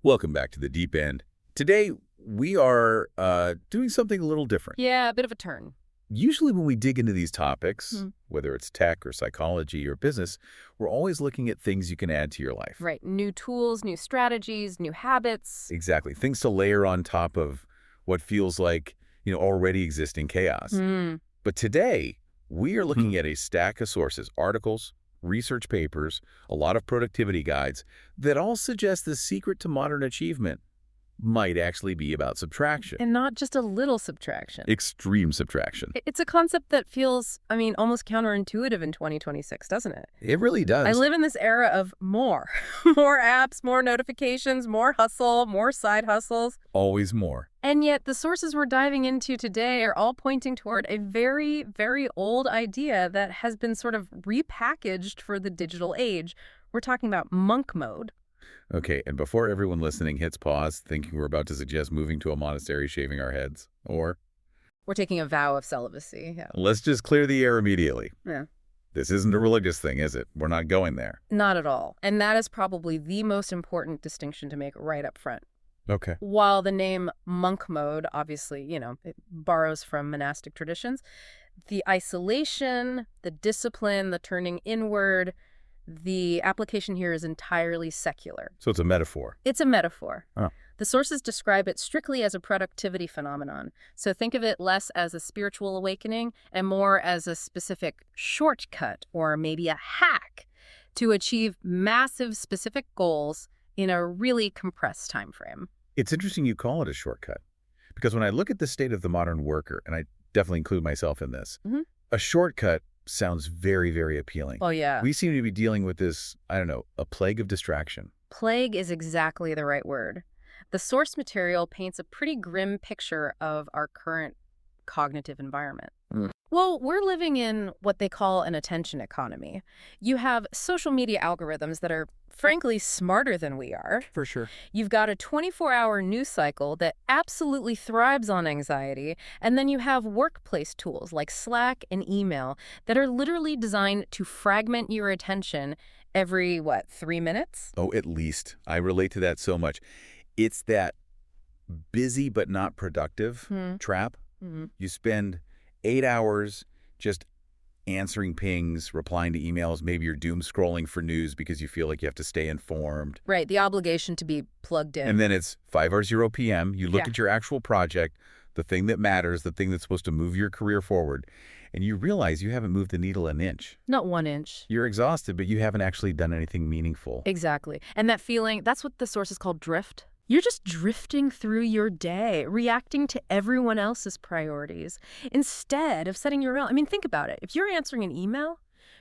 Welcome back to the Deep End. Today, we are doing something a little different. Yeah, a bit of a turn. Usually when we dig into these topics, Hmm. whether it's tech or psychology or business, we're always looking at things you can add to your life. Right. New tools, new strategies, new habits. Exactly. Things to layer on top of what feels like, already existing chaos. Hmm. But today, we are looking at a stack of sources, articles, research papers, a lot of productivity guides that all suggest the secret to modern achievement might actually be about subtraction. And not just a little subtraction. Extreme subtraction. It's a concept that feels, almost counterintuitive in 2026, doesn't it? It really does. I live in this era of more. More apps, more notifications, more hustle, more side hustles. Always more. And yet the sources we're diving into today are all pointing toward a very, very old idea that has been sort of repackaged for the digital age. We're talking about monk mode. Okay, and before everyone listening hits pause, thinking we're about to suggest moving to a monastery, shaving our heads, or We're taking a vow of celibacy. Yeah. let's just clear the air immediately. Yeah. This isn't a religious thing, is it? We're not going there. Not at all. And that is probably the most important distinction to make right up front. Okay. While the name monk mode, obviously, it borrows from monastic traditions, the isolation, the discipline, the turning inward, the application here is entirely secular. So it's a metaphor. It's a metaphor. Oh. The sources describe it strictly as a productivity phenomenon. So think of it less as a spiritual awakening and more as a specific shortcut or maybe a hack to achieve massive specific goals in a really compressed time frame. It's interesting you call it a shortcut, because when I look at the state of the modern worker, and I definitely include myself in this, a shortcut sounds very, very appealing. Oh, yeah. We seem to be dealing with this, a plague of distraction. Plague is exactly the right word. The source material paints a pretty grim picture of our current cognitive environment. Well, we're living in what they call an attention economy. You have social media algorithms that are, frankly, smarter than we are. For sure. You've got a 24-hour news cycle that absolutely thrives on anxiety, and then you have workplace tools like Slack and email that are literally designed to fragment your attention every, 3 minutes? Oh, at least. I relate to that so much. It's that busy but not productive trap. You spend 8 hours just answering pings, replying to emails. Maybe you're doom scrolling for news because you feel like you have to stay informed. Right, the obligation to be plugged in. And then it's 5:00 p.m. You look Yeah. at your actual project, the thing that matters, the thing that's supposed to move your career forward, and you realize you haven't moved the needle an inch. Not 1 inch. You're exhausted, but you haven't actually done anything meaningful. Exactly. And that feeling, that's what the source is called drift. You're just drifting through your day, reacting to everyone else's priorities instead of setting your own. Think about it. If you're answering an email,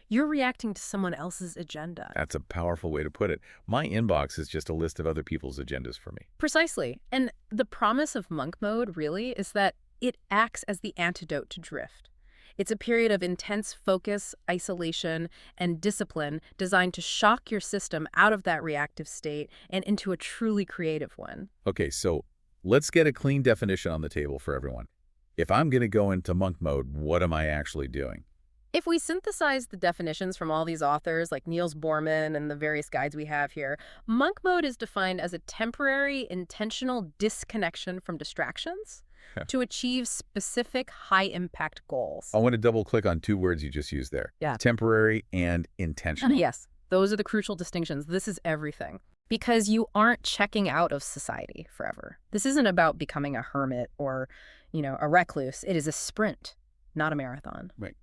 you're reacting to someone else's agenda. That's a powerful way to put it. My inbox is just a list of other people's agendas for me. Precisely. And the promise of monk mode, really, is that it acts as the antidote to drift. It's a period of intense focus, isolation, and discipline designed to shock your system out of that reactive state and into a truly creative one. Okay, so let's get a clean definition on the table for everyone. If I'm going to go into monk mode, what am I actually doing? If we synthesize the definitions from all these authors like Niels Bohrman and the various guides we have here, monk mode is defined as a temporary, intentional disconnection from distractions to achieve specific high-impact goals. I want to double-click on 2 words you just used there. Yeah. Temporary and intentional. Yes, those are the crucial distinctions. This is everything. Because you aren't checking out of society forever. This isn't about becoming a hermit or, a recluse. It is a sprint, not a marathon. Right.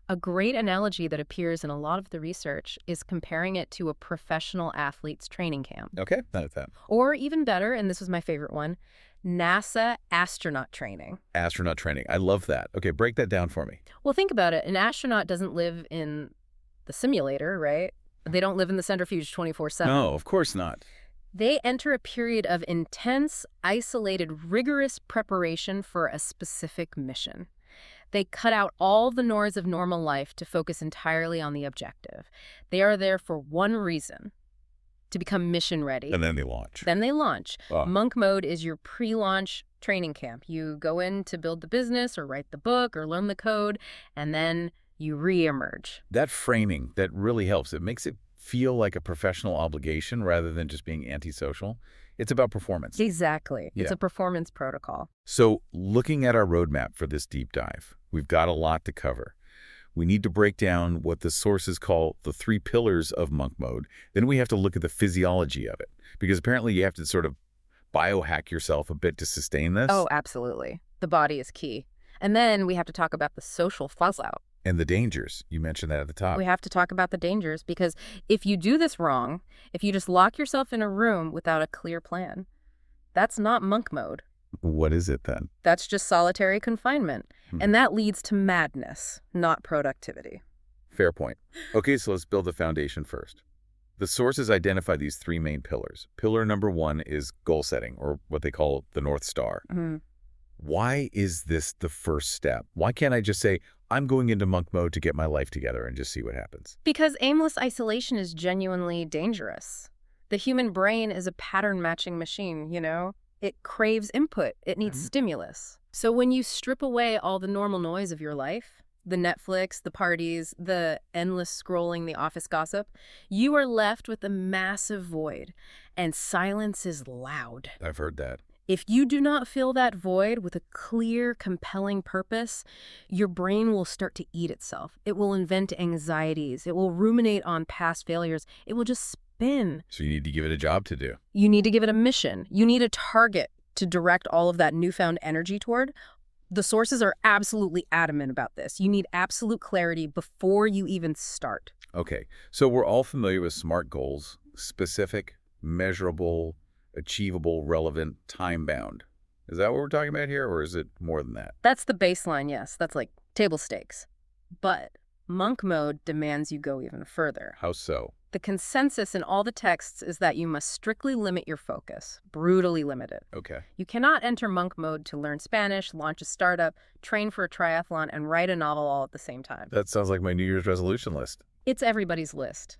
A great analogy that appears in a lot of the research is comparing it to a professional athlete's training camp. Okay, not that. Or even better, and this was my favorite one, NASA astronaut training. Astronaut training. I love that. Okay, break that down for me. Well, think about it. An astronaut doesn't live in the simulator, right? They don't live in the centrifuge 24/7. No, of course not. They enter a period of intense, isolated, rigorous preparation for a specific mission. They cut out all the noise of normal life to focus entirely on the objective. They are there for one reason: to become mission ready. And then they launch. Then they launch. Ah. Monk mode is your pre-launch training camp. You go in to build the business or write the book or learn the code, and then you re-emerge. That framing, that really helps. It makes it feel like a professional obligation rather than just being antisocial. It's about performance. Exactly. Yeah. It's a performance protocol. So looking at our roadmap for this deep dive, we've got a lot to cover. We need to break down what the sources call the 3 pillars of monk mode. Then we have to look at the physiology of it, because apparently you have to sort of biohack yourself a bit to sustain this. Oh, absolutely. The body is key. And then we have to talk about the social fallout. And the dangers. You mentioned that at the top. We have to talk about the dangers, because if you do this wrong, if you just lock yourself in a room without a clear plan, that's not monk mode. What is it then? That's just solitary confinement. And that leads to madness, not productivity. Fair point. Okay, so let's build the foundation first. The sources identify these 3 main pillars. Pillar number 1 is goal setting, or what they call the North Star. Why is this the first step? Why can't I just say, I'm going into monk mode to get my life together and just see what happens? Because aimless isolation is genuinely dangerous. The human brain is a pattern-matching machine, you know? It craves input. It needs stimulus. So when you strip away all the normal noise of your life, the Netflix, the parties, the endless scrolling, the office gossip, you are left with a massive void. And silence is loud. I've heard that. If you do not fill that void with a clear, compelling purpose, your brain will start to eat itself. It will invent anxieties. It will ruminate on past failures. It will just spin. So you need to give it a job to do. You need to give it a mission. You need a target to direct all of that newfound energy toward. The sources are absolutely adamant about this. You need absolute clarity before you even start. Okay, so we're all familiar with SMART goals: specific, measurable, achievable, relevant, time-bound. Is that what we're talking about here, or is it more than that? That's the baseline, yes. That's like table stakes. But monk mode demands you go even further. How so? The consensus in all the texts is that you must strictly limit your focus, brutally limit it. Okay. You cannot enter monk mode to learn Spanish, launch a startup, train for a triathlon, and write a novel all at the same time. That sounds like my New Year's resolution list. It's everybody's list.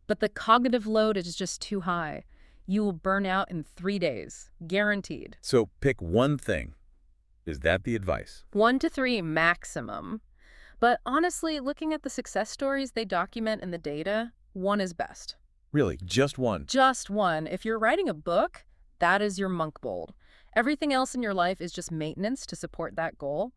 But the cognitive load is just too high. You will burn out in 3 days, guaranteed. So pick one thing. Is that the advice? 1 to 3 maximum. But honestly, looking at the success stories they document in the data, 1 is best. Really? Just one? Just 1. If you're writing a book, that is your monk bold. Everything else in your life is just maintenance to support that goal.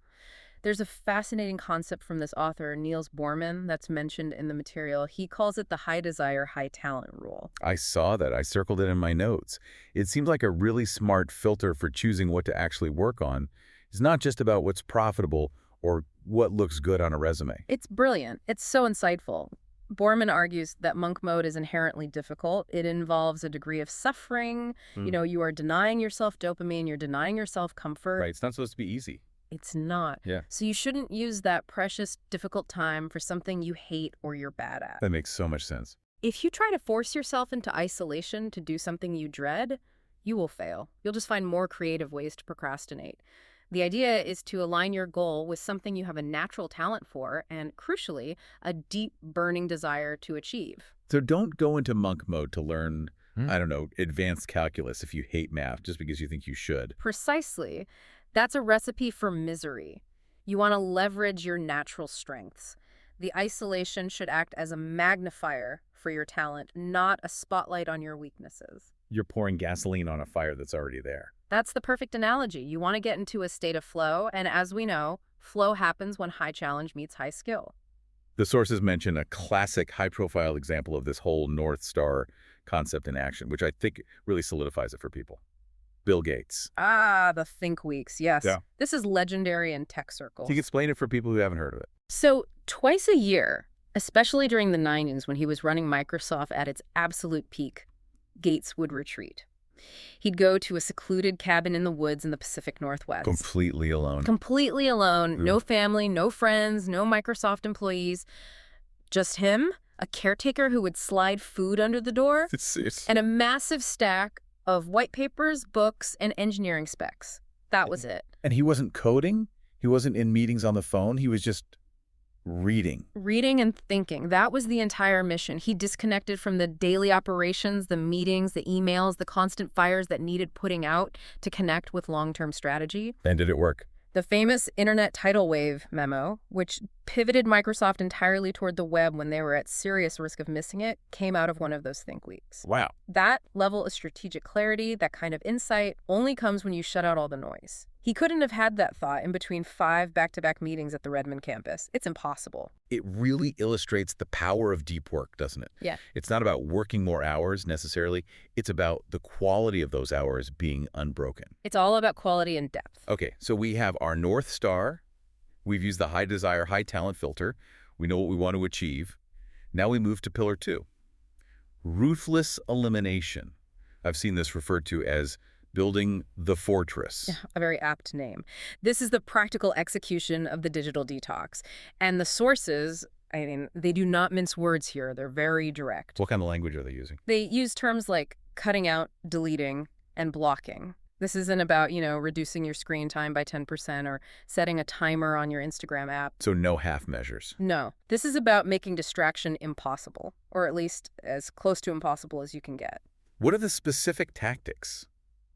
There's a fascinating concept from this author, Niels Bohrmann, that's mentioned in the material. He calls it the high desire, high talent rule. I saw that. I circled it in my notes. It seems like a really smart filter for choosing what to actually work on. It's not just about what's profitable or what looks good on a resume. It's brilliant. It's so insightful. Bohrmann argues that monk mode is inherently difficult. It involves a degree of suffering. You know, you are denying yourself dopamine. You're denying yourself comfort. Right. It's not supposed to be easy. It's not. Yeah. So you shouldn't use that precious, difficult time for something you hate or you're bad at. That makes so much sense. If you try to force yourself into isolation to do something you dread, you will fail. You'll just find more creative ways to procrastinate. The idea is to align your goal with something you have a natural talent for and, crucially, a deep, burning desire to achieve. So don't go into monk mode to learn, I don't know, advanced calculus if you hate math just because you think you should. Precisely. That's a recipe for misery. You want to leverage your natural strengths. The isolation should act as a magnifier for your talent, not a spotlight on your weaknesses. You're pouring gasoline on a fire that's already there. That's the perfect analogy. You want to get into a state of flow, and as we know, flow happens when high challenge meets high skill. The sources mention a classic high-profile example of this whole North Star concept in action, which I think really solidifies it for people. Bill Gates. Ah, the Think Weeks, yes. Yeah. This is legendary in tech circles. Can you explain it for people who haven't heard of it? So twice a year, especially during the 90s when he was running Microsoft at its absolute peak, Gates would retreat. He'd go to a secluded cabin in the woods in the Pacific Northwest. Completely alone. Completely alone. No family, no friends, no Microsoft employees. Just him, a caretaker who would slide food under the door, and a massive stack of white papers, books, and engineering specs. That was it. And he wasn't coding? He wasn't in meetings on the phone? He was just reading. Reading and thinking. That was the entire mission. He disconnected from the daily operations, the meetings, the emails, the constant fires that needed putting out to connect with long-term strategy. And did it work? The famous Internet tidal wave memo, which pivoted Microsoft entirely toward the web when they were at serious risk of missing it came out of one of those think weeks. Wow. That level of strategic clarity, that kind of insight, only comes when you shut out all the noise. He couldn't have had that thought in between 5 back-to-back meetings at the Redmond campus. It's impossible. It really illustrates the power of deep work, doesn't it? Yeah. It's not about working more hours necessarily. It's about the quality of those hours being unbroken. It's all about quality and depth. Okay, so we have our North Star. We've used the high desire, high talent filter. We know what we want to achieve. Now we move to pillar 2. Ruthless elimination. I've seen this referred to as building the fortress. Yeah, a very apt name. This is the practical execution of the digital detox. And the sources, I mean, they do not mince words here. They're very direct. What kind of language are they using? They use terms like cutting out, deleting, and blocking. This isn't about, reducing your screen time by 10% or setting a timer on your Instagram app. So no half measures. No. This is about making distraction impossible, or at least as close to impossible as you can get. What are the specific tactics?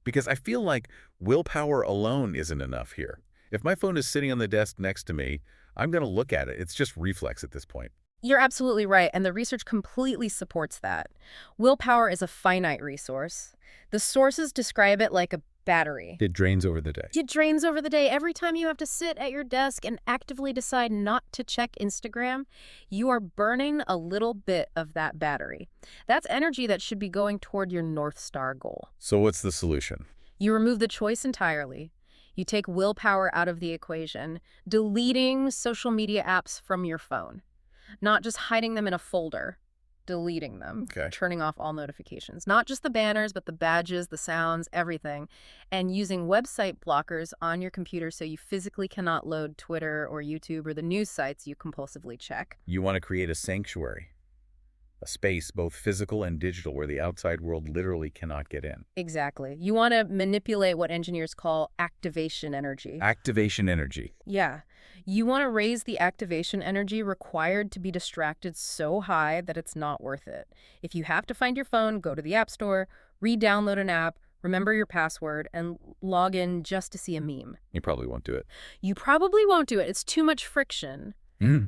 Because I feel like willpower alone isn't enough here. If my phone is sitting on the desk next to me, I'm going to look at it. It's just reflex at this point. You're absolutely right, and the research completely supports that. Willpower is a finite resource. The sources describe it like a battery. It drains over the day. It drains over the day. Every time you have to sit at your desk and actively decide not to check Instagram, you are burning a little bit of that battery. That's energy that should be going toward your North Star goal. So what's the solution? You remove the choice entirely. You take willpower out of the equation, deleting social media apps from your phone. Not just hiding them in a folder, deleting them, Okay. turning off all notifications. Not just the banners, but the badges, the sounds, everything. And using website blockers on your computer so you physically cannot load Twitter or YouTube or the news sites you compulsively check. You want to create a sanctuary, a space, both physical and digital, where the outside world literally cannot get in. Exactly. You want to manipulate what engineers call activation energy. Activation energy. Yeah. You want to raise the activation energy required to be distracted so high that it's not worth it. If you have to find your phone, go to the App Store, re-download an app, remember your password, and log in just to see a meme. You probably won't do it. You probably won't do it. It's too much friction.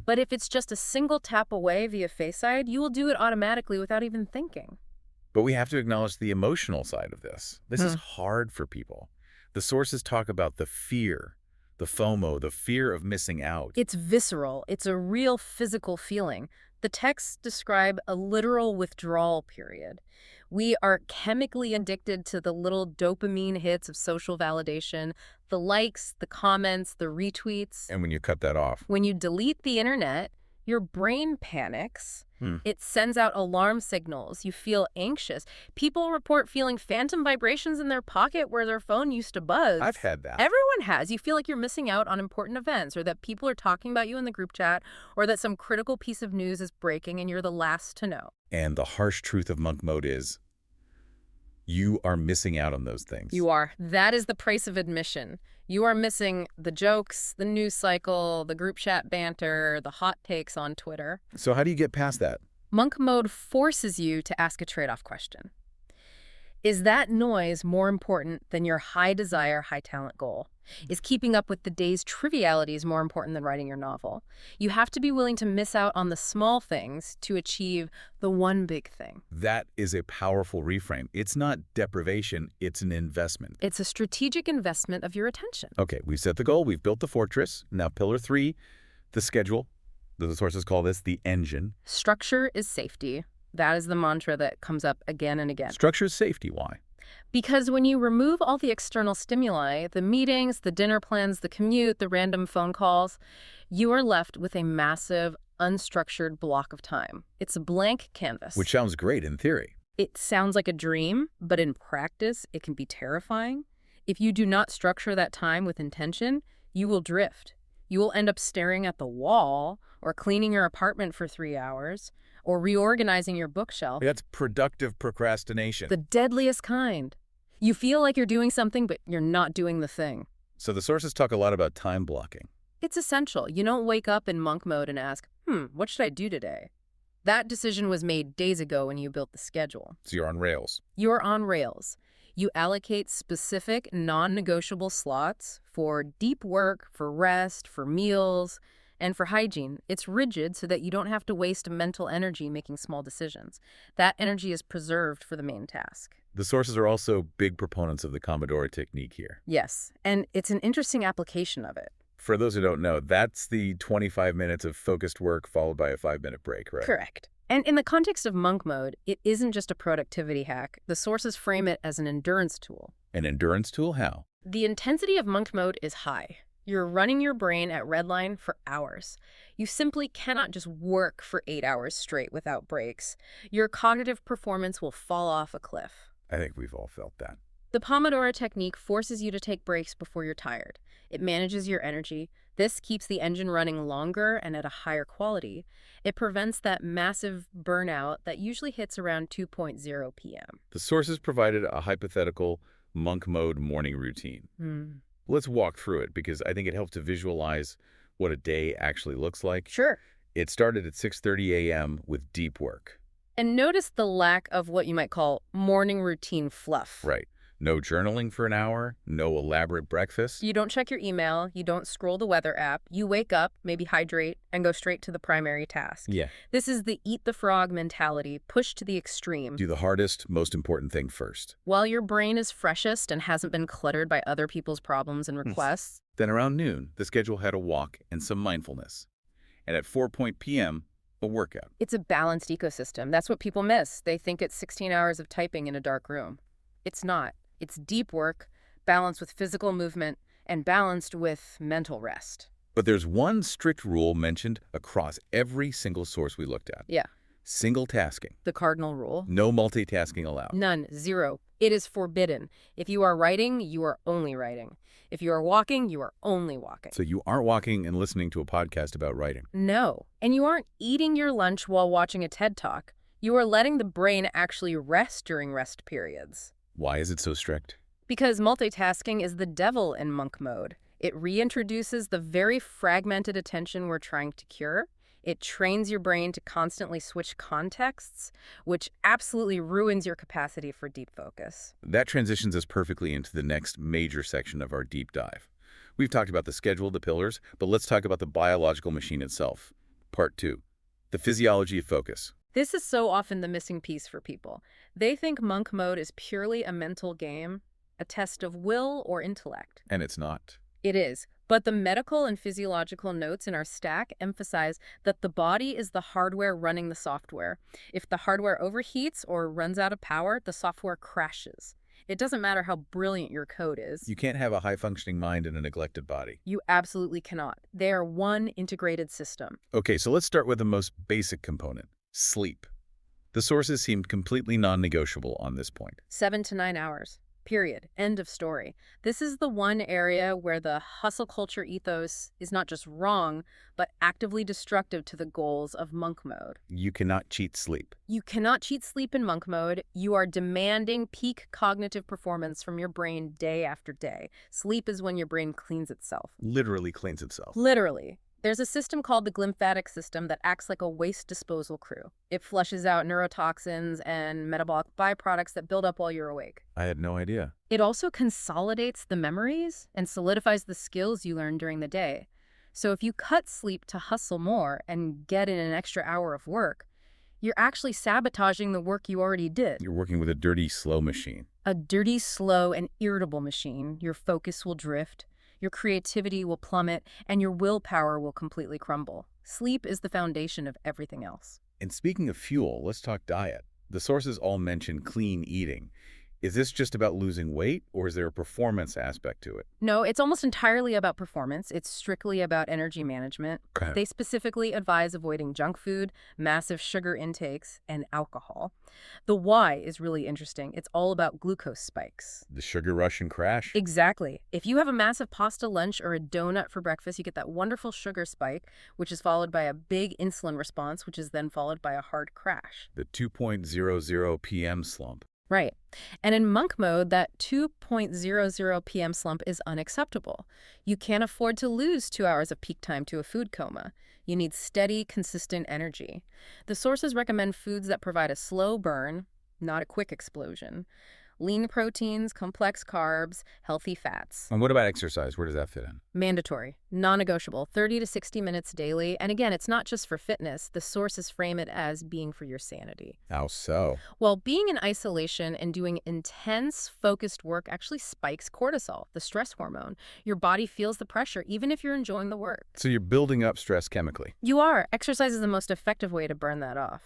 But if it's just a single tap away via Face ID, you will do it automatically without even thinking. But we have to acknowledge the emotional side of this. This is hard for people. The sources talk about the fear, the FOMO, the fear of missing out. It's visceral. It's a real physical feeling. The texts describe a literal withdrawal period. We are chemically addicted to the little dopamine hits of social validation, the likes, the comments, the retweets. And when you cut that off, When you delete the internet, your brain panics. It sends out alarm signals. You feel anxious. People report feeling phantom vibrations in their pocket where their phone used to buzz. I've had that. Everyone has. You feel like you're missing out on important events, or that people are talking about you in the group chat, or that some critical piece of news is breaking and you're the last to know. And the harsh truth of monk mode is you are missing out on those things. You are. That is the price of admission. You are missing the jokes, the news cycle, the group chat banter, the hot takes on Twitter. So how do you get past that? Monk mode forces you to ask a trade-off question. Is that noise more important than your high desire, high talent goal? Is keeping up with the day's trivialities more important than writing your novel? You have to be willing to miss out on the small things to achieve the one big thing. That is a powerful reframe. It's not deprivation, it's an investment. It's a strategic investment of your attention. Okay, we've set the goal, we've built the fortress. Now pillar 3, the schedule. The sources call this the engine. Structure is safety. That is the mantra that comes up again and again. Structure is safety. Why? Because when you remove all the external stimuli, the meetings, the dinner plans, the commute, the random phone calls, you are left with a massive, unstructured block of time. It's a blank canvas. Which sounds great in theory. It sounds like a dream, but in practice, it can be terrifying. If you do not structure that time with intention, you will drift. You will end up staring at the wall, or cleaning your apartment for 3 hours, or reorganizing your bookshelf. That's productive procrastination. The deadliest kind. You feel like you're doing something, but you're not doing the thing. So the sources talk a lot about time blocking. It's essential. You don't wake up in monk mode and ask, what should I do today? That decision was made days ago when you built the schedule. So you're on rails. You're on rails. You allocate specific, non-negotiable slots for deep work, for rest, for meals, And for hygiene, it's rigid so that you don't have to waste mental energy making small decisions. That energy is preserved for the main task. The sources are also big proponents of the Pomodoro technique here. Yes, and it's an interesting application of it. For those who don't know, that's the 25 minutes of focused work followed by a 5-minute break, right? Correct. And in the context of monk mode, it isn't just a productivity hack. The sources frame it as an endurance tool. An endurance tool? How? The intensity of monk mode is high. You're running your brain at redline for hours. You simply cannot just work for 8 hours straight without breaks. Your cognitive performance will fall off a cliff. I think we've all felt that. The Pomodoro technique forces you to take breaks before you're tired. It manages your energy. This keeps the engine running longer and at a higher quality. It prevents that massive burnout that usually hits around 2:00 p.m. The sources provided a hypothetical monk mode morning routine. Let's walk through it because I think it helps to visualize what a day actually looks like. Sure. It started at 6:30 a.m. with deep work. And notice the lack of what you might call morning routine fluff. Right. No journaling for an hour, no elaborate breakfast. You don't check your email, you don't scroll the weather app, you wake up, maybe hydrate, and go straight to the primary task. Yeah. This is the eat the frog mentality, pushed to the extreme. Do the hardest, most important thing first. While your brain is freshest and hasn't been cluttered by other people's problems and requests. Then around noon, the schedule had a walk and some mindfulness. And at 4 p.m., a workout. It's a balanced ecosystem. That's what people miss. They think it's 16 hours of typing in a dark room. It's not. It's deep work, balanced with physical movement, and balanced with mental rest. But there's one strict rule mentioned across every single source we looked at. Yeah. Single tasking. The cardinal rule. No multitasking allowed. None. Zero. It is forbidden. If you are writing, you are only writing. If you are walking, you are only walking. So you aren't walking and listening to a podcast about writing. No. And you aren't eating your lunch while watching a TED Talk. You are letting the brain actually rest during rest periods. Why is it so strict? Because multitasking is the devil in monk mode. It reintroduces the very fragmented attention we're trying to cure. It trains your brain to constantly switch contexts, which absolutely ruins your capacity for deep focus. That transitions us perfectly into the next major section of our deep dive. We've talked about the schedule, the pillars, but let's talk about the biological machine itself. Part 2, the physiology of focus. This is so often the missing piece for people. They think monk mode is purely a mental game, a test of will or intellect. And it's not. It is. But the medical and physiological notes in our stack emphasize that the body is the hardware running the software. If the hardware overheats or runs out of power, the software crashes. It doesn't matter how brilliant your code is. You can't have a high-functioning mind in a neglected body. You absolutely cannot. They are one integrated system. Okay, so let's start with the most basic component, sleep. The sources seemed completely non-negotiable on this point. 7 to 9 hours. Period. End of story. This is the one area where the hustle culture ethos is not just wrong, but actively destructive to the goals of monk mode. You cannot cheat sleep. You cannot cheat sleep in monk mode. You are demanding peak cognitive performance from your brain day after day. Sleep is when your brain cleans itself. Literally cleans itself. Literally. There's a system called the glymphatic system that acts like a waste disposal crew. It flushes out neurotoxins and metabolic byproducts that build up while you're awake. I had no idea. It also consolidates the memories and solidifies the skills you learn during the day. So if you cut sleep to hustle more and get in an extra hour of work, you're actually sabotaging the work you already did. You're working with a dirty, slow machine. A dirty, slow, and irritable machine. Your focus will drift. Your creativity will plummet, and your willpower will completely crumble. Sleep is the foundation of everything else. And speaking of fuel, let's talk diet. The sources all mention clean eating. Is this just about losing weight, or is there a performance aspect to it? No, it's almost entirely about performance. It's strictly about energy management. Okay. They specifically advise avoiding junk food, massive sugar intakes, and alcohol. The why is really interesting. It's all about glucose spikes. The sugar rush and crash? Exactly. If you have a massive pasta lunch or a donut for breakfast, you get that wonderful sugar spike, which is followed by a big insulin response, which is then followed by a hard crash. The 2:00 p.m. slump. Right. And in monk mode, that 2:00 p.m. slump is unacceptable. You can't afford to lose 2 hours of peak time to a food coma. You need steady, consistent energy. The sources recommend foods that provide a slow burn, not a quick explosion, Lean proteins, complex carbs, healthy fats. And what about exercise? Where does that fit in? Mandatory, non-negotiable, 30 to 60 minutes daily. And again, it's not just for fitness. The sources frame it as being for your sanity. How so? Well, being in isolation and doing intense, focused work actually spikes cortisol, the stress hormone. Your body feels the pressure, even if you're enjoying the work. So you're building up stress chemically. You are. Exercise is the most effective way to burn that off.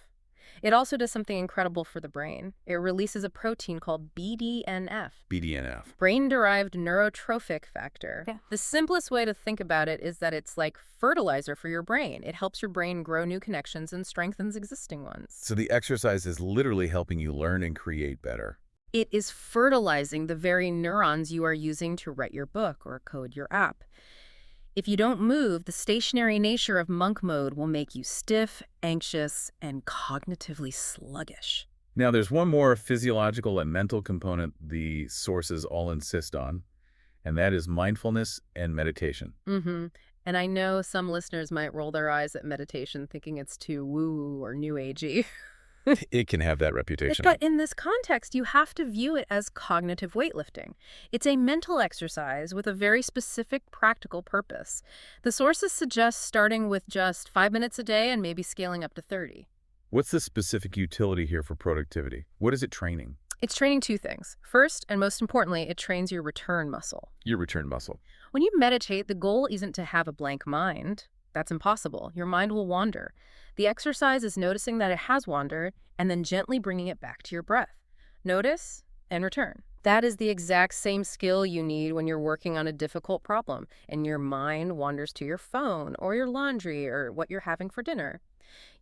It also does something incredible for the brain. It releases a protein called BDNF. BDNF. Brain-derived neurotrophic factor. Yeah. The simplest way to think about it is that it's like fertilizer for your brain. It helps your brain grow new connections and strengthens existing ones. So the exercise is literally helping you learn and create better. It is fertilizing the very neurons you are using to write your book or code your app. If you don't move, the stationary nature of monk mode will make you stiff, anxious, and cognitively sluggish. Now, there's one more physiological and mental component the sources all insist on, and that is mindfulness and meditation. And I know some listeners might roll their eyes at meditation thinking it's too woo-woo or new agey. It can have that reputation. But in this context, you have to view it as cognitive weightlifting. It's a mental exercise with a very specific practical purpose. The sources suggest starting with just 5 minutes a day and maybe scaling up to 30. What's the specific utility here for productivity? What is it training? It's training two things. First, and most importantly, it trains your return muscle. Your return muscle. When you meditate, the goal isn't to have a blank mind. That's impossible. Your mind will wander. The exercise is noticing that it has wandered and then gently bringing it back to your breath. Notice and return. That is the exact same skill you need when you're working on a difficult problem and your mind wanders to your phone or your laundry or what you're having for dinner.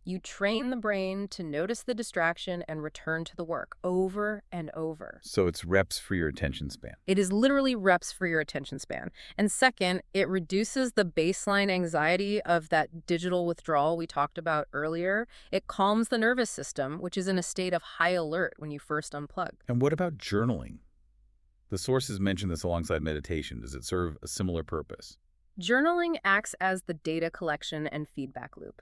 You train the brain to notice the distraction and return to the work over and over. So it's reps for your attention span. It is literally reps for your attention span. And second, it reduces the baseline anxiety of that digital withdrawal we talked about earlier. It calms the nervous system, which is in a state of high alert when you first unplug. And what about journaling? The sources mention this alongside meditation. Does it serve a similar purpose? Journaling acts as the data collection and feedback loop.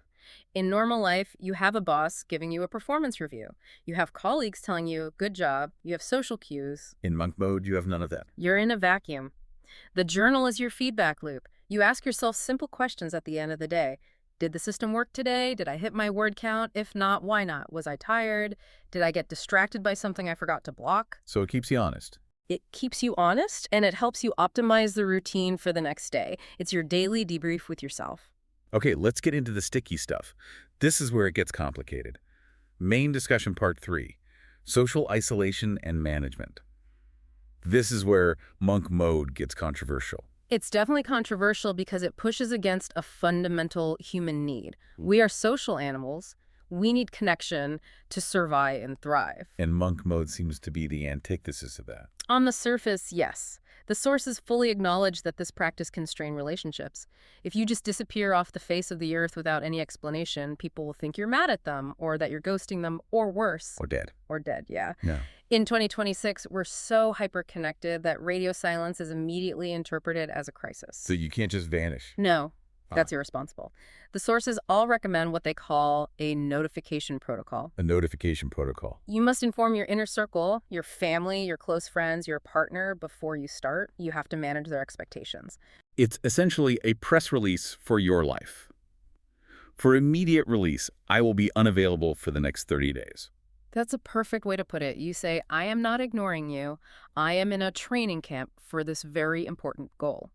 In normal life, you have a boss giving you a performance review. You have colleagues telling you, good job. You have social cues. In monk mode, you have none of that. You're in a vacuum. The journal is your feedback loop. You ask yourself simple questions at the end of the day. Did the system work today? Did I hit my word count? If not, why not? Was I tired? Did I get distracted by something I forgot to block? So it keeps you honest. It keeps you honest, and it helps you optimize the routine for the next day. It's your daily debrief with yourself. Okay, let's get into the sticky stuff. This is where it gets complicated. Main discussion part 3, social isolation and management. This is where monk mode gets controversial. It's definitely controversial because it pushes against a fundamental human need. We are social animals. We need connection to survive and thrive. And monk mode seems to be the antithesis of that. On the surface, yes. The sources fully acknowledge that this practice can strain relationships. If you just disappear off the face of the earth without any explanation, people will think you're mad at them, or that you're ghosting them, or worse. Or dead. Or dead, yeah. Yeah. In 2026, we're so hyper-connected that radio silence is immediately interpreted as a crisis. So you can't just vanish. No. That's irresponsible. The sources all recommend what they call a notification protocol. A notification protocol. You must inform your inner circle, your family, your close friends, your partner before you start. You have to manage their expectations. It's essentially a press release for your life. For immediate release, I will be unavailable for the next 30 days. That's a perfect way to put it. You say, I am not ignoring you. I am in a training camp for this very important goal.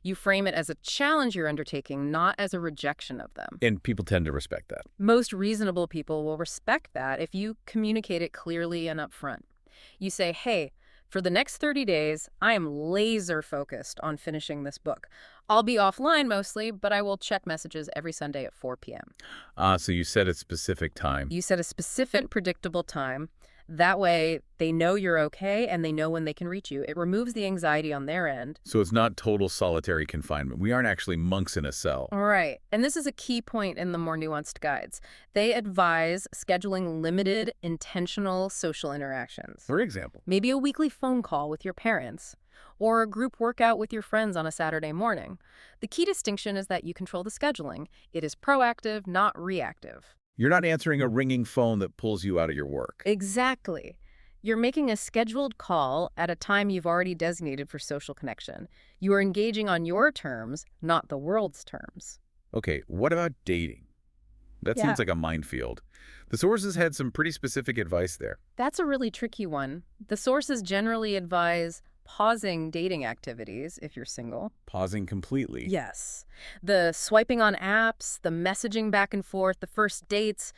You frame it as a challenge you're undertaking, not as a rejection of them. And people tend to respect that. Most reasonable people will respect that if you communicate it clearly and upfront. You say, hey, for the next 30 days, I am laser focused on finishing this book. I'll be offline mostly, but I will check messages every Sunday at 4 p.m. So you set a specific time. You set a specific, predictable time. That way, they know you're okay and they know when they can reach you. It removes the anxiety on their end. So it's not total solitary confinement. We aren't actually monks in a cell. All right. And this is a key point in the more nuanced guides. They advise scheduling limited, intentional social interactions. For example. Maybe a weekly phone call with your parents, or a group workout with your friends on a Saturday morning. The key distinction is that you control the scheduling. It is proactive, not reactive. You're not answering a ringing phone that pulls you out of your work. Exactly. You're making a scheduled call at a time you've already designated for social connection. You are engaging on your terms, not the world's terms. Okay, what about dating? That Yeah. seems like a minefield. The sources had some pretty specific advice there. That's a really tricky one. The sources generally advise pausing dating activities if you're single. Pausing completely. Yes. The swiping on apps, the messaging back and forth, the first dates,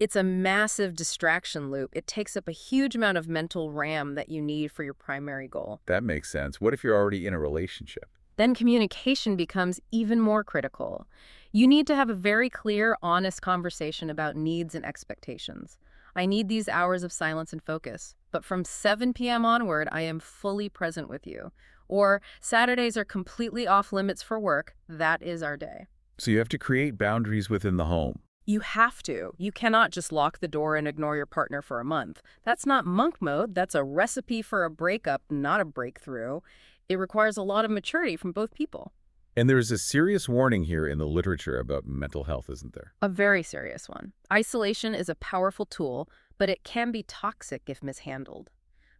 it's a massive distraction loop. It takes up a huge amount of mental RAM that you need for your primary goal. That makes sense. What if you're already in a relationship? Then communication becomes even more critical. You need to have a very clear, honest conversation about needs and expectations. I need these hours of silence and focus, but from 7 p.m. onward, I am fully present with you. Or Saturdays are completely off limits for work. That is our day. So you have to create boundaries within the home. You have to. You cannot just lock the door and ignore your partner for a month. That's not monk mode. That's a recipe for a breakup, not a breakthrough. It requires a lot of maturity from both people. And there is a serious warning here in the literature about mental health, isn't there? A very serious one. Isolation is a powerful tool, but it can be toxic if mishandled.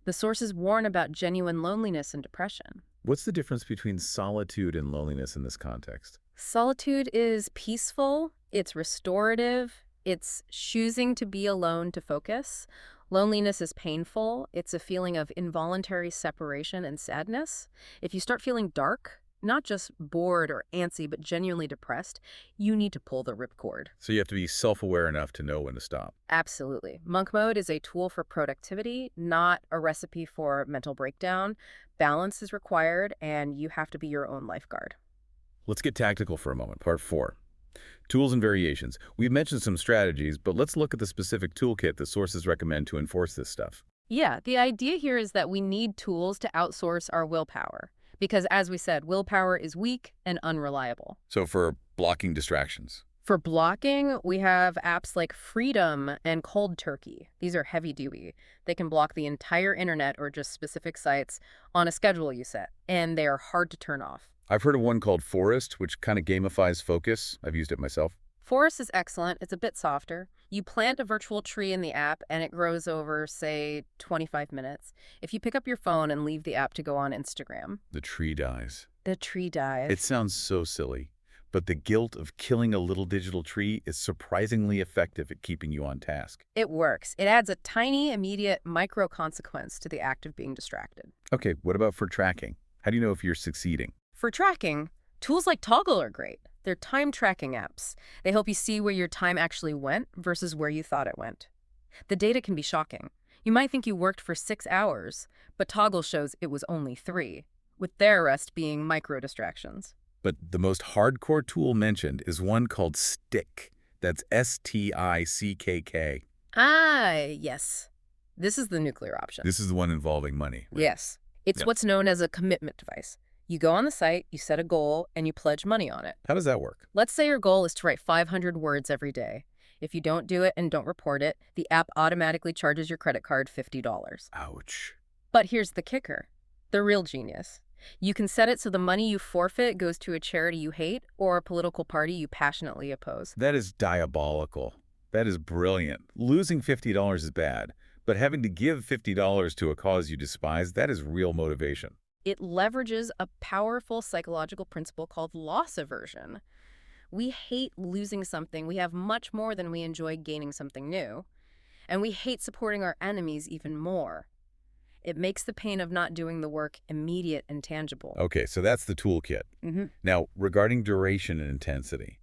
The sources warn about genuine loneliness and depression. What's the difference between solitude and loneliness in this context? Solitude is peaceful, it's restorative, it's choosing to be alone to focus. Loneliness is painful. It's a feeling of involuntary separation and sadness. If you start feeling dark, not just bored or antsy, but genuinely depressed, you need to pull the ripcord. So you have to be self-aware enough to know when to stop. Absolutely. Monk mode is a tool for productivity, not a recipe for mental breakdown. Balance is required, and you have to be your own lifeguard. Let's get tactical for a moment. Part 4. Tools and variations. We've mentioned some strategies, but let's look at the specific toolkit the sources recommend to enforce this stuff. Yeah, the idea here is that we need tools to outsource our willpower. Because as we said, willpower is weak and unreliable. So for blocking distractions. For blocking, we have apps like Freedom and Cold Turkey. These are heavy duty. They can block the entire internet or just specific sites on a schedule you set, and they are hard to turn off. I've heard of one called Forest, which kind of gamifies focus. I've used it myself. Forest is excellent. It's a bit softer. You plant a virtual tree in the app and it grows over, say, 25 minutes. If you pick up your phone and leave the app to go on Instagram, The tree dies. the tree dies. It sounds so silly, but the guilt of killing a little digital tree is surprisingly effective at keeping you on task. It works. It adds a tiny, immediate micro consequence to the act of being distracted. Okay, what about for tracking? How do you know if you're succeeding? For tracking, tools like Toggle are great. They're time tracking apps. They help you see where your time actually went versus where you thought it went. The data can be shocking. You might think you worked for 6 hours, but Toggle shows it was only 3, with their rest being micro distractions. But the most hardcore tool mentioned is one called Stick. That's Stickk. Ah, yes. This is the nuclear option. This is the one involving money. Right? Yes. It's Yep. what's known as a commitment device. You go on the site, you set a goal, and you pledge money on it. How does that work? Let's say your goal is to write 500 words every day. If you don't do it and don't report it, the app automatically charges your credit card $50. Ouch. But here's the kicker. The real genius. You can set it so the money you forfeit goes to a charity you hate or a political party you passionately oppose. That is diabolical. That is brilliant. Losing $50 is bad, but having to give $50 to a cause you despise, that is real motivation. It leverages a powerful psychological principle called loss aversion. We hate losing something we have much more than we enjoy gaining something new. And we hate supporting our enemies even more. It makes the pain of not doing the work immediate and tangible. Okay, so that's the toolkit. Now, regarding duration and intensity,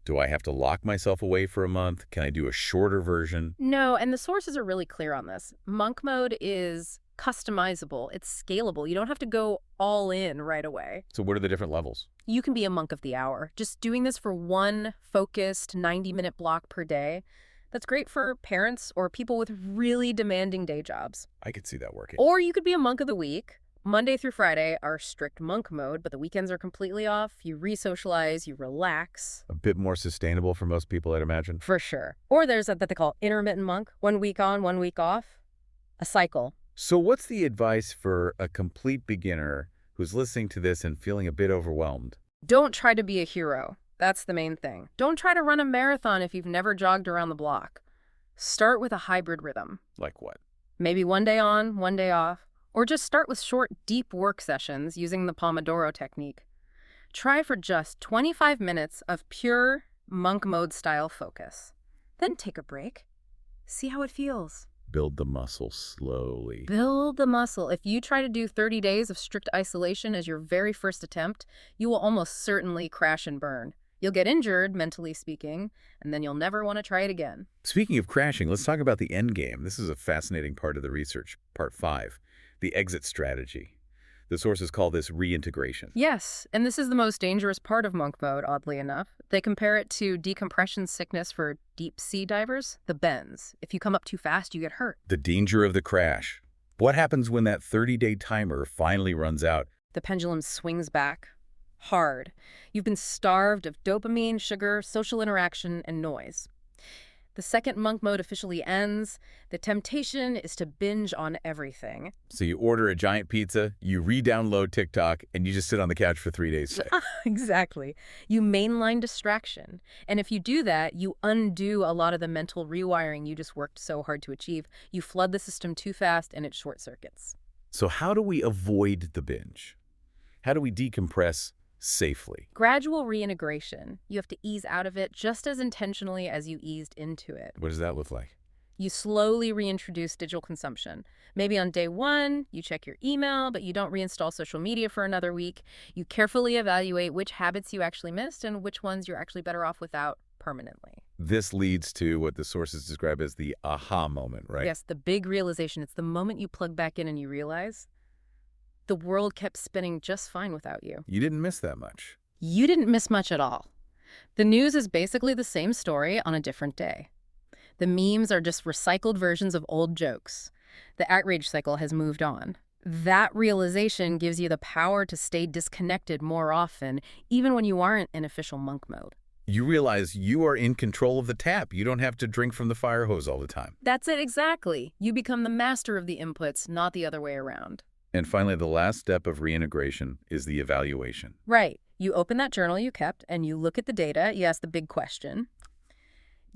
do I have to lock myself away for a month? Can I do a shorter version? No, and the sources are really clear on this. Monk mode is customizable. It's scalable. You don't have to go all in right away. So what are the different levels? You can be a monk of the hour. Just doing this for one focused 90-minute block per day. That's great for parents or people with really demanding day jobs. I could see that working. Or you could be a monk of the week. Monday through Friday are strict monk mode, but the weekends are completely off. You re-socialize, you relax. A bit more sustainable for most people, I'd imagine. For sure. Or there's that they call intermittent monk. 1 week on, 1 week off. A cycle. So what's the advice for a complete beginner who's listening to this and feeling a bit overwhelmed? Don't try to be a hero. That's the main thing. Don't try to run a marathon if you've never jogged around the block. Start with a hybrid rhythm. Like what? Maybe one day on, one day off. Or just start with short, deep work sessions using the Pomodoro technique. Try for just 25 minutes of pure monk mode style focus. Then take a break. See how it feels. Build the muscle slowly. Build the muscle. If you try to do 30 days of strict isolation as your very first attempt, you will almost certainly crash and burn. You'll get injured, mentally speaking, and then you'll never want to try it again. Speaking of crashing, let's talk about the end game. This is a fascinating part of the research. Part 5, the exit strategy. The sources call this reintegration. Yes, and this is the most dangerous part of monk mode, oddly enough. They compare it to decompression sickness for deep sea divers, the bends. If you come up too fast, you get hurt. The danger of the crash. What happens when that 30-day timer finally runs out? The pendulum swings back. Hard. You've been starved of dopamine, sugar, social interaction, and noise. The second monk mode officially ends. The temptation is to binge on everything. So you order a giant pizza, you re-download TikTok, and you just sit on the couch for 3 days straight. Exactly. You mainline distraction. And if you do that, you undo a lot of the mental rewiring you just worked so hard to achieve. You flood the system too fast, and it short circuits. So how do we avoid the binge? How do we decompress safely? Gradual reintegration. You have to ease out of it just as intentionally as you eased into it. What does that look like? You slowly reintroduce digital consumption. Maybe on day 1, you check your email, but you don't reinstall social media for another week. You carefully evaluate which habits you actually missed and which ones you're actually better off without permanently. This leads to what the sources describe as the aha moment, right? Yes, the big realization. It's the moment you plug back in and you realize the world kept spinning just fine without you. You didn't miss that much. You didn't miss much at all. The news is basically the same story on a different day. The memes are just recycled versions of old jokes. The outrage cycle has moved on. That realization gives you the power to stay disconnected more often, even when you aren't in official monk mode. You realize you are in control of the tap. You don't have to drink from the fire hose all the time. That's it, exactly. You become the master of the inputs, not the other way around. And finally, the last step of reintegration is the evaluation. Right. You open that journal you kept and you look at the data. You ask the big question.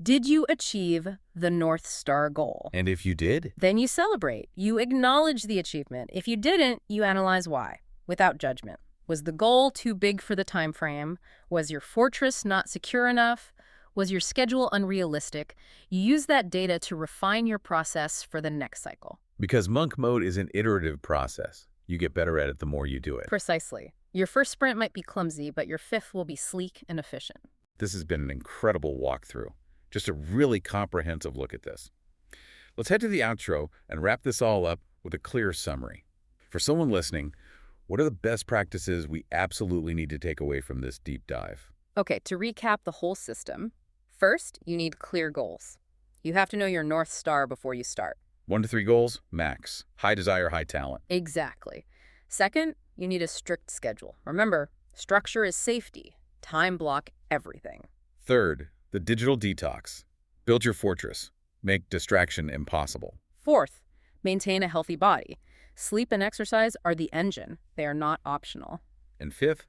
Did you achieve the North Star goal? And if you did? Then you celebrate. You acknowledge the achievement. If you didn't, you analyze why, without judgment. Was the goal too big for the time frame? Was your fortress not secure enough? Was your schedule unrealistic? You use that data to refine your process for the next cycle. Because monk mode is an iterative process. You get better at it the more you do it. Precisely. Your first sprint might be clumsy, but your fifth will be sleek and efficient. This has been an incredible walkthrough. Just a really comprehensive look at this. Let's head to the outro and wrap this all up with a clear summary. For someone listening, what are the best practices we absolutely need to take away from this deep dive? Okay, to recap the whole system, first, you need clear goals. You have to know your North Star before you start. 1 to 3 goals, max. High desire, high talent. Exactly. Second, you need a strict schedule. Remember, structure is safety. Time block everything. Third, the digital detox. Build your fortress. Make distraction impossible. Fourth, maintain a healthy body. Sleep and exercise are the engine. They are not optional. And fifth,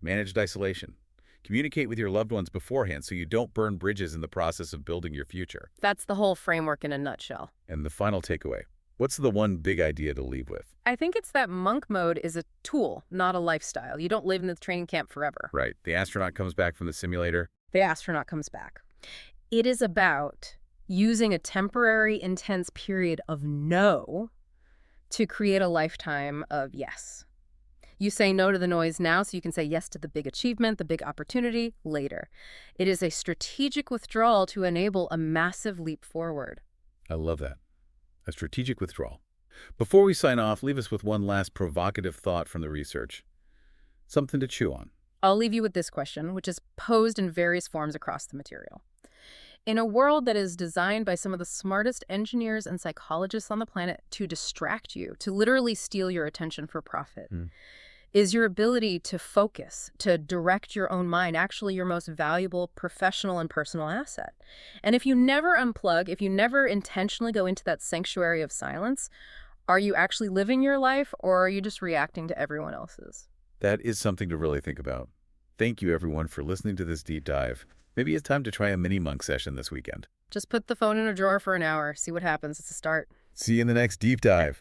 managed isolation. Communicate with your loved ones beforehand so you don't burn bridges in the process of building your future. That's the whole framework in a nutshell. And the final takeaway. What's the one big idea to leave with? I think it's that monk mode is a tool, not a lifestyle. You don't live in the training camp forever. Right. The astronaut comes back from the simulator. The astronaut comes back. It is about using a temporary, intense period of no to create a lifetime of yes. You say no to the noise now so you can say yes to the big achievement, the big opportunity later. It is a strategic withdrawal to enable a massive leap forward. I love that. A strategic withdrawal. Before we sign off, leave us with one last provocative thought from the research. Something to chew on. I'll leave you with this question, which is posed in various forms across the material. In a world that is designed by some of the smartest engineers and psychologists on the planet to distract you, to literally steal your attention for profit, is your ability to focus, to direct your own mind, actually your most valuable professional and personal asset. And if you never unplug, if you never intentionally go into that sanctuary of silence, are you actually living your life or are you just reacting to everyone else's? That is something to really think about. Thank you, everyone, for listening to this deep dive. Maybe it's time to try a mini monk session this weekend. Just put the phone in a drawer for an hour. See what happens. It's a start. See you in the next deep dive.